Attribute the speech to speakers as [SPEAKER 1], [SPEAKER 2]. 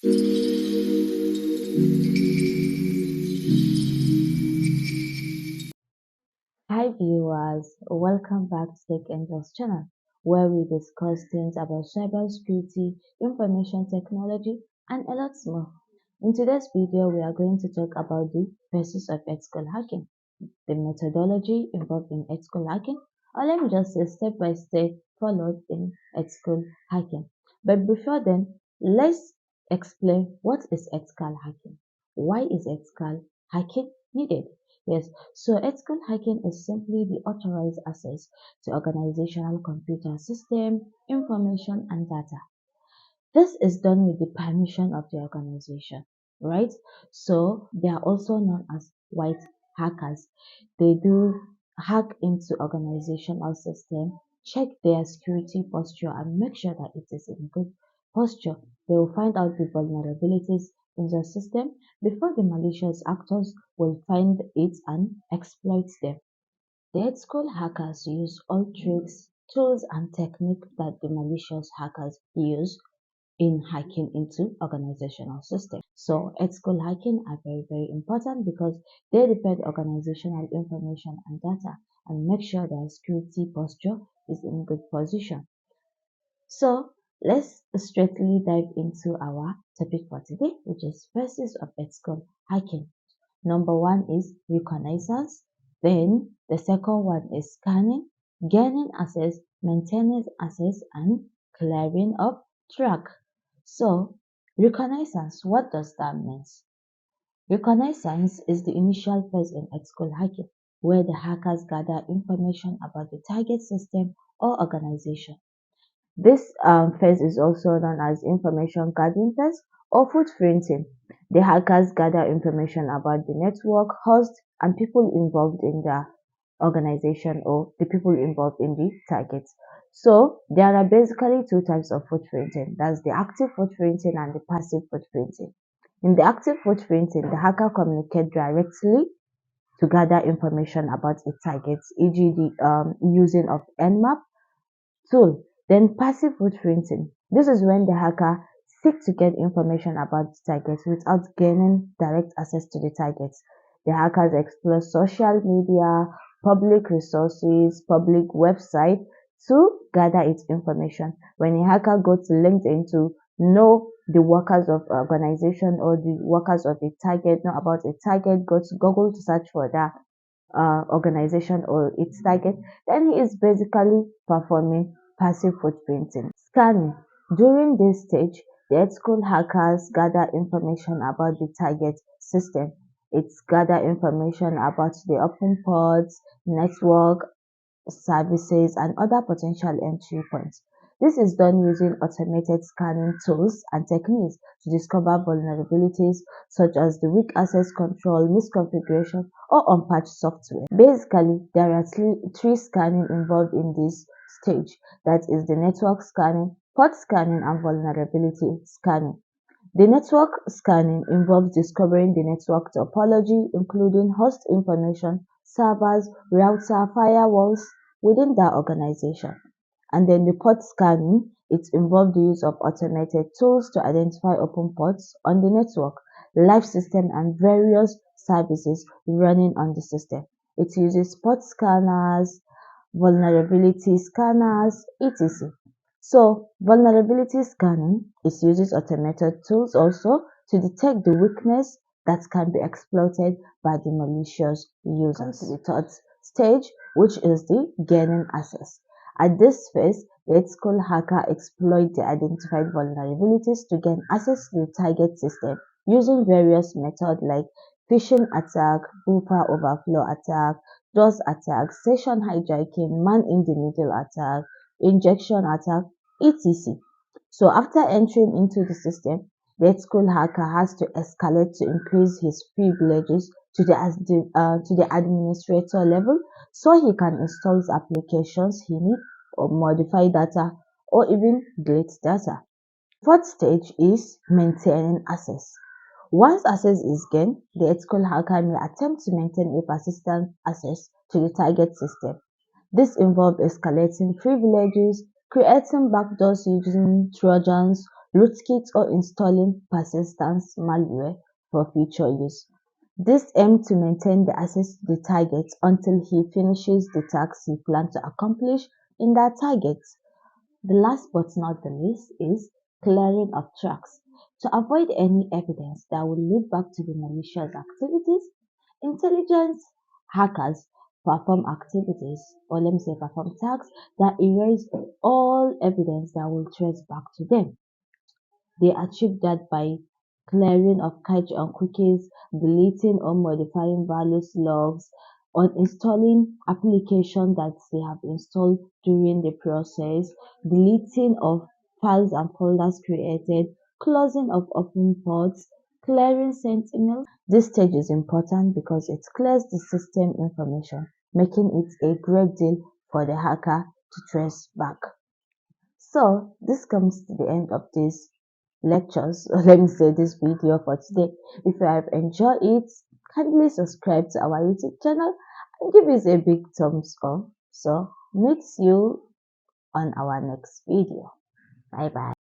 [SPEAKER 1] Hi viewers, welcome back to Tech Angels channel, where we discuss things about cybersecurity, information technology, and a lot more. In today's video, we are going to talk about the basis of ethical hacking, the methodology involved in ethical hacking, or let me just say step by step followed in ethical hacking. But before then, let's explain what is ethical hacking. Why is ethical hacking needed? Yes, so ethical hacking is simply the authorized access to organizational computer system, information, and data. This is done with the permission of the organization, right? So they are also known as white hackers. They do hack into organizational system, check their security posture and make sure that it is in good posture. They will find out the vulnerabilities in the system before the malicious actors will find it and exploit them. The ethical hackers use all tricks, tools and techniques that the malicious hackers use in hacking into organizational systems. So ethical hacking are very important because they defend organizational information and data and make sure their security posture is in good position. So let's straightly dive into our topic for today, which is phases of ethical hacking. Number one is reconnaissance. Then the second one is scanning, gaining access, maintaining access, and clearing of track. So reconnaissance, what does that mean? Reconnaissance is the initial phase in ethical hacking, where the hackers gather information about the target system or organization. This phase is also known as information gathering phase or footprinting. The hackers gather information about the network, host, and people involved in the organization or the people involved in the targets. So there are basically two types of footprinting. That's the active footprinting and the passive footprinting. In the active footprinting, the hacker communicates directly to gather information about its targets, e.g. the using of Nmap tool. Then passive footprinting. This is when the hacker seeks to get information about the target without gaining direct access to the targets. The hackers explore social media, public resources, public website to gather its information. When a hacker goes to LinkedIn to know the workers of organization or the workers of a target, know about a target, go to Google to search for that organization or its target, then he is basically performing passive footprinting. Scanning. During this stage, the ethical hackers gather information about the target system. It's gather information about the open ports, network, services, and other potential entry points. This is done using automated scanning tools and techniques to discover vulnerabilities such as the weak access control, misconfiguration, or unpatched software. Basically, there are three scanning involved in this stage. That is the network scanning, port scanning, and vulnerability scanning. The network scanning involves discovering the network topology, including host information, servers, router, firewalls within that organization. And then the port scanning, it involves the use of automated tools to identify open ports on the network, live system, and various services running on the system. It uses port scanners, vulnerability scanners, etc. So vulnerability scanning is uses automated tools also to detect the weakness that can be exploited by the malicious users. The third stage, which is the gaining access. At this phase, the ethical hacker exploits the identified vulnerabilities to gain access to the target system using various methods like phishing attack, buffer overflow attack, DOS attack, session hijacking, man-in-the-middle attack, injection attack, etc. So after entering into the system, the ethical hacker has to escalate to increase his privileges to the administrator level so he can install applications he needs or modify data or even delete data. Fourth stage is maintaining access. Once access is gained, the ethical hacker may attempt to maintain a persistent access to the target system. This involves escalating privileges, creating backdoors using trojans, rootkits, or installing persistent malware for future use. This aims to maintain the access to the target until he finishes the task he planned to accomplish in that target. The last but not the least is clearing of tracks. To avoid any evidence that will lead back to the malicious activities, intelligence hackers perform activities, or let me say perform tasks that erase all evidence that will trace back to them. They achieve that by clearing of cache on cookies, deleting or modifying values logs, or installing applications that they have installed during the process, deleting of files and folders created, closing of open ports, clearing sent emails. This stage is important because it clears the system information, making it a great deal for the hacker to trace back. So this comes to the end of this lectures, or let me say this video for today. If you have enjoyed it, kindly subscribe to our YouTube channel and give us a big thumbs up. So meet you on our next video. Bye bye.